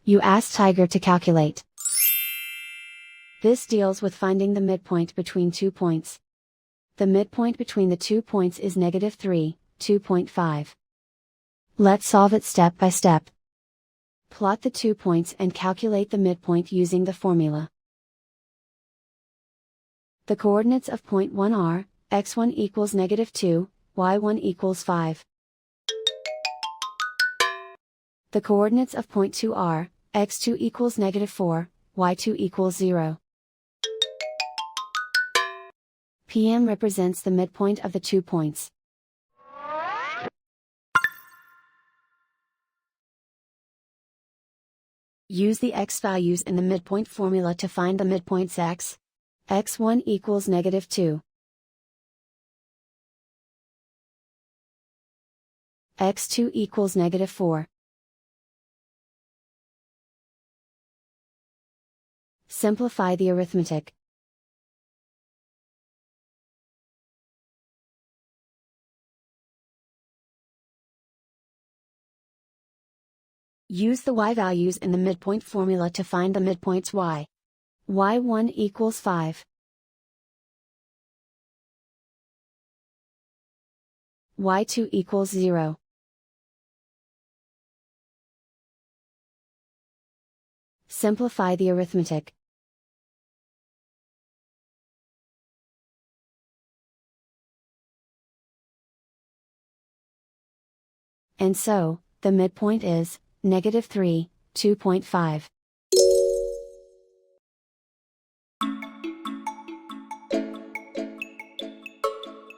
You ask Tiger to calculate. This deals with finding the midpoint between 2 points. The midpoint between the 2 points is -3, 2.5. Let's solve it step by step. Plot the 2 points and calculate the midpoint using the formula. The coordinates of point 1 are, x1 equals -2, y1 equals 5. The coordinates of point 2 are, x2 equals -4, y2 equals 0. PM represents the midpoint of the 2 points. Use the x values in the midpoint formula to find the midpoints x. x1 equals -2. x2 equals -4. Simplify the arithmetic. Use the y values in the midpoint formula to find the midpoints y. y1 equals 5. y2 equals 0. Simplify the arithmetic. And so, the midpoint is -3, 2.5.